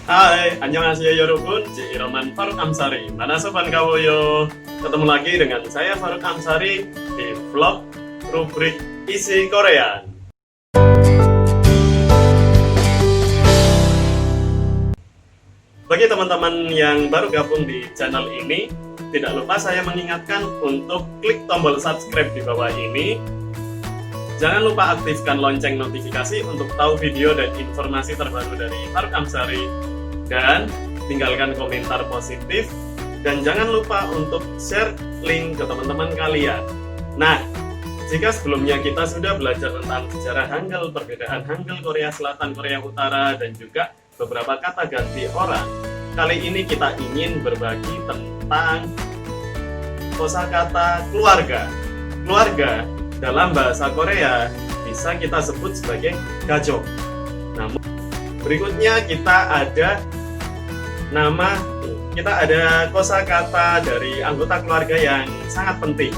Hai, annyeonghaseyo 여러분, Iroman Faruk Amsari. Mana sobat kawoyo? Ketemu lagi dengan saya Faruk Amsari di vlog rubrik Isi Korea. Bagi teman-teman yang baru gabung di channel ini, tidak lupa saya mengingatkan untuk klik tombol subscribe di bawah ini. Jangan lupa aktifkan lonceng notifikasi untuk tahu video dan informasi terbaru dari Faruk Amsari. Dan tinggalkan komentar positif. Dan jangan lupa untuk share link ke teman-teman kalian. Nah, jika sebelumnya kita sudah belajar tentang sejarah Hangul, perbedaan Hangul Korea Selatan, Korea Utara, dan juga beberapa kata ganti orang, kali ini kita ingin berbagi tentang kosakata keluarga. Keluarga dalam bahasa Korea bisa kita sebut sebagai gajok. Namun berikutnya kita ada kosakata dari anggota keluarga yang sangat penting.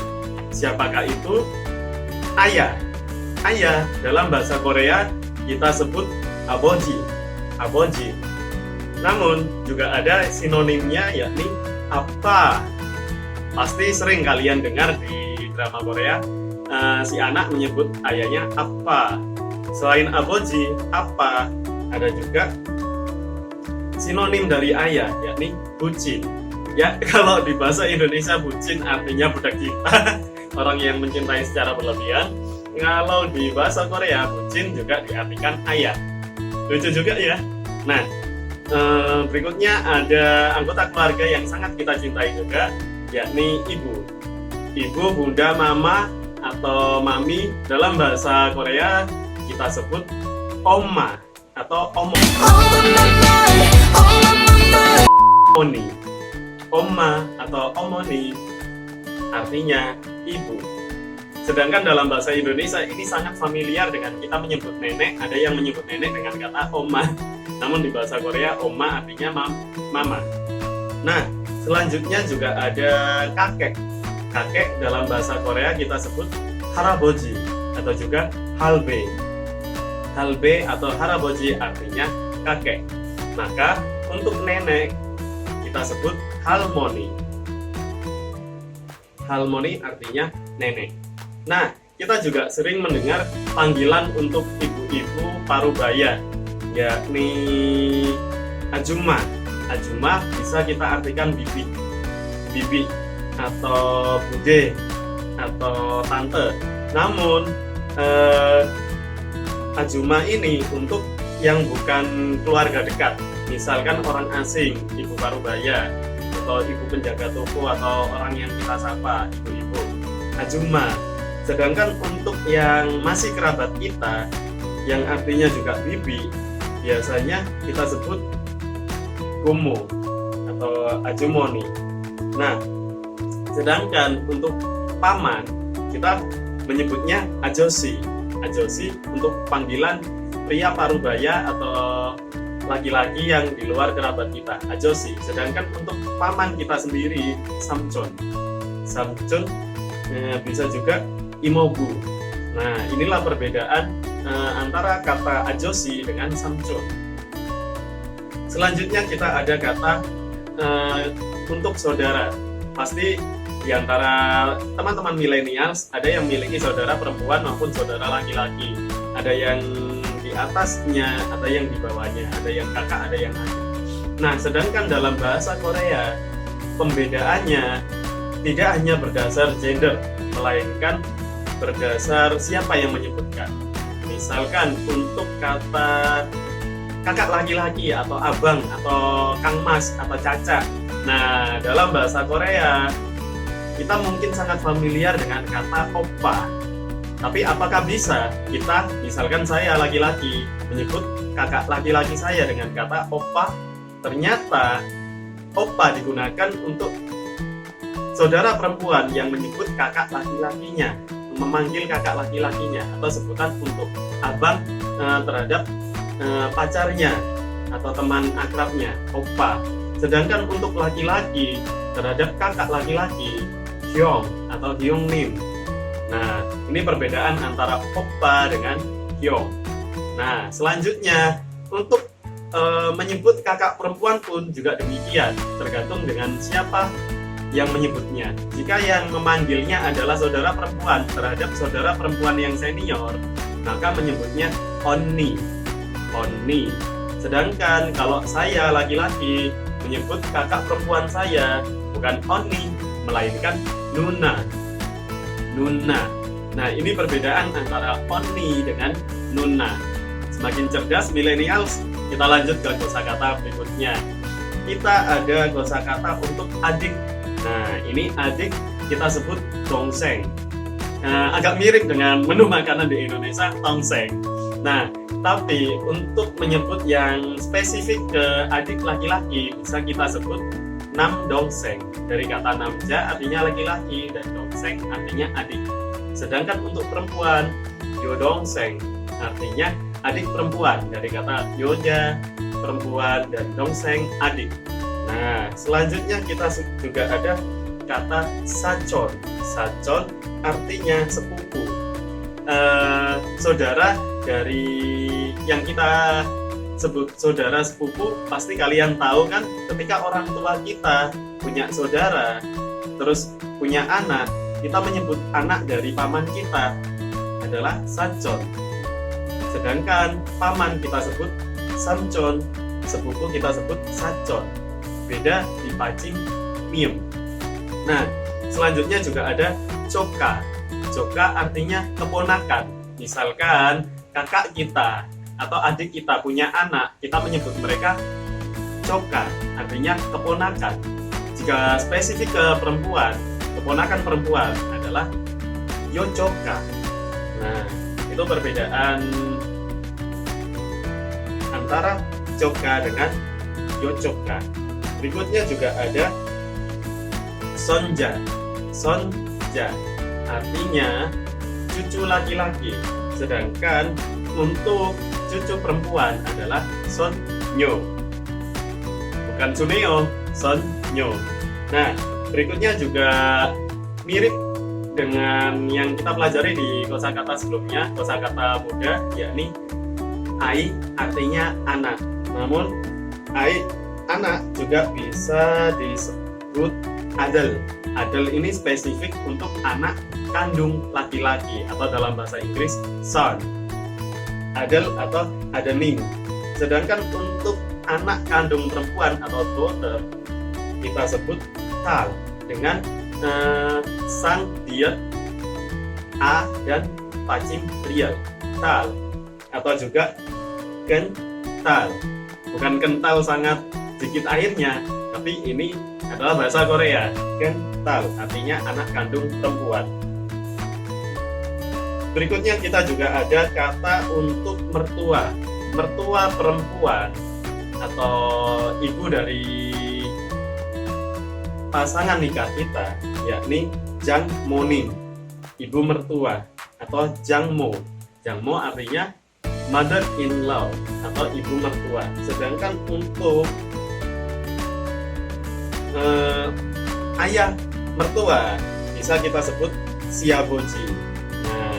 Siapakah itu? Ayah. Ayah dalam bahasa Korea kita sebut aboji. Aboji. Namun juga ada sinonimnya yakni apa. Pasti sering kalian dengar di drama Korea si anak menyebut ayahnya apa. Selain aboji, apa, ada juga sinonim dari ayah yakni bucin. Ya, kalau di bahasa Indonesia bucin artinya budak cinta, orang yang mencintai secara berlebihan. Kalau di bahasa Korea bucin juga diartikan ayah. Lucu juga ya. Nah, berikutnya ada anggota keluarga yang sangat kita cintai juga, yakni ibu. Ibu, bunda, mama atau mami dalam bahasa Korea kita sebut oma atau omo. Omoni. Oma atau omoni artinya ibu. Sedangkan dalam bahasa Indonesia ini sangat familiar dengan kita menyebut nenek. Ada yang menyebut nenek dengan kata oma. Namun di bahasa Korea oma artinya mama. Nah, selanjutnya juga ada kakek. Kakek dalam bahasa Korea kita sebut haraboji atau juga halbe. Halbe atau haraboji artinya kakek. Maka untuk nenek kita sebut halmoni. Halmoni artinya nenek. Nah, kita juga sering mendengar panggilan untuk ibu-ibu parubaya, yakni ajuma. Ajuma bisa kita artikan bibi. Bibi atau bude atau tante. Namun ajuma ini untuk yang bukan keluarga dekat, misalkan orang asing, ibu parubaya atau ibu penjaga toko atau orang yang kita sapa ibu-ibu, ajuma. Sedangkan untuk yang masih kerabat kita yang artinya juga bibi, biasanya kita sebut gomo atau ajumoni. Nah, sedangkan untuk paman kita menyebutnya ajoshi. Ajoshi untuk panggilan pria parubaya atau laki-laki yang di luar kerabat kita, ajoshi. Sedangkan untuk paman kita sendiri, samchon. Samchon bisa juga imobu. Nah, inilah perbedaan antara kata ajoshi dengan samchon. Selanjutnya kita ada kata untuk saudara. Pasti di antara teman-teman milenials ada yang memiliki saudara perempuan maupun saudara laki-laki. Ada yang di atasnya, ada yang di bawahnya, ada yang kakak, ada yang adik. Nah, sedangkan dalam bahasa Korea pembedaannya tidak hanya berdasar gender, melainkan berdasar siapa yang menyebutkan. Misalkan untuk kata kakak laki-laki atau abang atau kang mas atau caca. Nah, dalam bahasa Korea kita mungkin sangat familiar dengan kata oppa. Tapi apakah bisa kita, misalkan saya laki-laki, menyebut kakak laki-laki saya dengan kata oppa? Ternyata oppa digunakan untuk saudara perempuan yang menyebut kakak laki-lakinya, memanggil kakak laki-lakinya, atau sebutan untuk abang terhadap pacarnya atau teman akrabnya, oppa. Sedangkan untuk laki-laki terhadap kakak laki-laki, hyong atau hyongnim. Nah, ini perbedaan antara oppa dengan hyong. Nah, selanjutnya untuk menyebut kakak perempuan pun juga demikian, tergantung dengan siapa yang menyebutnya. Jika yang memanggilnya adalah saudara perempuan terhadap saudara perempuan yang senior, maka menyebutnya onni. Onni. Sedangkan kalau saya laki-laki menyebut kakak perempuan saya bukan onni, melainkan nuna. Nuna. Nah, ini perbedaan antara onni dengan nuna. Semakin cerdas millennials, kita lanjut ke kosakata berikutnya. Kita ada kosakata untuk adik. Nah, ini adik kita sebut tongseng. Agak mirip dengan menu makanan di Indonesia, tongseng. Nah, tapi untuk menyebut yang spesifik ke adik laki-laki bisa kita sebut nam dongseng. Dari kata namja artinya laki-laki dan dongseng artinya adik. Sedangkan untuk perempuan, yodongseng artinya adik perempuan, dari kata yoja perempuan dan dongseng adik. Nah, selanjutnya kita juga ada kata sacon. Sacon artinya sepupu. Saudara dari yang kita sebut saudara sepupu, pasti kalian tahu kan, ketika orang tua kita punya saudara terus punya anak, kita menyebut anak dari paman kita adalah sacon. Sedangkan paman kita sebut samcon, sepupu kita sebut sacon. Beda di pacim miem. Nah, selanjutnya juga ada coka. Coka artinya keponakan. Misalkan kakak kita atau adik kita punya anak, kita menyebut mereka coka, artinya keponakan. Jika spesifik ke perempuan, keponakan perempuan adalah yocoka. Nah, itu perbedaan antara coka dengan yocoka. Berikutnya juga ada sonja. Sonja artinya cucu laki-laki. Sedangkan untuk cucu perempuan adalah sonyo. Bukan suneo, sonyo. Nah, berikutnya juga mirip dengan yang kita pelajari di kosakata sebelumnya, kosakata muda, yakni ai artinya anak. Namun ai anak juga bisa disebut adel. Adel ini spesifik untuk anak kandung laki-laki atau dalam bahasa Inggris son. Adel atau adening. Sedangkan untuk anak kandung perempuan atau daughter kita sebut tal dengan sang diet a dan pacim riel, tal, atau juga kental. Bukan kental sangat sedikit airnya, tapi ini adalah bahasa Korea. Kental artinya anak kandung perempuan. Berikutnya kita juga ada kata untuk mertua. Mertua perempuan atau ibu dari pasangan nikah kita, yakni jangmoning, ibu mertua, atau jangmo. Jangmo artinya mother in law atau ibu mertua. Sedangkan untuk ayah mertua bisa kita sebut siaboji. Nah,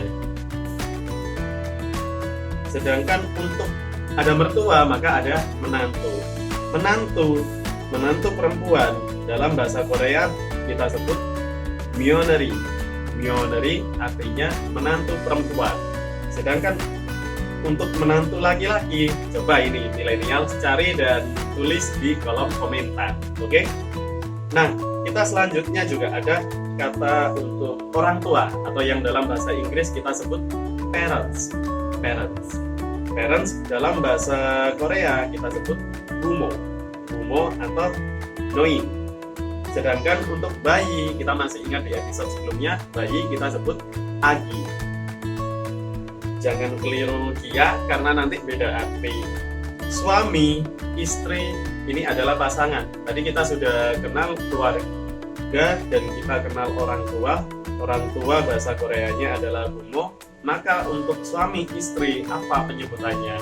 sedangkan untuk ada mertua maka ada menantu. Menantu perempuan dalam bahasa Korea kita sebut myeoneri. Myeoneri artinya menantu perempuan. Sedangkan untuk menantu laki-laki, coba ini milenial cari dan tulis di kolom komentar. Oke? Nah, kita selanjutnya juga ada kata untuk orang tua atau yang dalam bahasa Inggris kita sebut parents. Parents. Parents dalam bahasa Korea kita sebut bumo. Bumo atau noin. Sedangkan untuk bayi, kita masih ingat di episode sebelumnya, bayi kita sebut agi. Jangan keliru kia karena nanti beda arti. Suami, istri, ini adalah pasangan. Tadi kita sudah kenal keluarga dan kita kenal orang tua. Orang tua bahasa Koreanya adalah bumo. Maka untuk suami istri apa penyebutannya?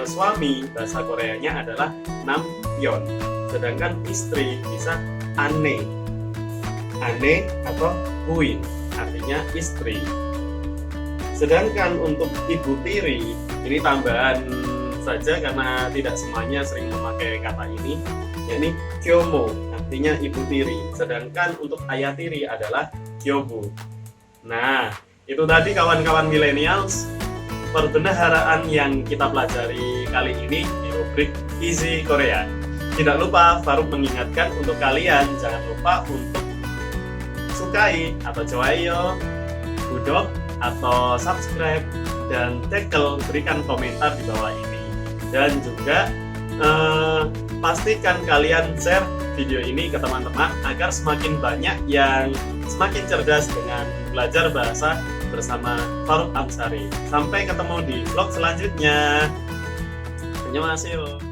Suami bahasa Koreanya adalah namyeon. Sedangkan istri bisa ane. Ane atau buin artinya istri. Sedangkan untuk ibu tiri, ini tambahan saja karena tidak semuanya sering memakai kata ini, yakni kyomo artinya ibu tiri, sedangkan untuk ayah tiri adalah kyobu. Nah, itu tadi kawan-kawan millennials perbendaharaan yang kita pelajari kali ini di rubrik Easy Korea. Tidak lupa Faruk mengingatkan untuk kalian, jangan lupa untuk sukai atau joayo, budok atau subscribe, dan tackle, berikan komentar di bawah ini. Dan juga pastikan kalian share video ini ke teman-teman agar semakin banyak yang semakin cerdas dengan belajar bahasa bersama Faruk Amsari. Sampai ketemu di vlog selanjutnya. Annyeonghaseyo.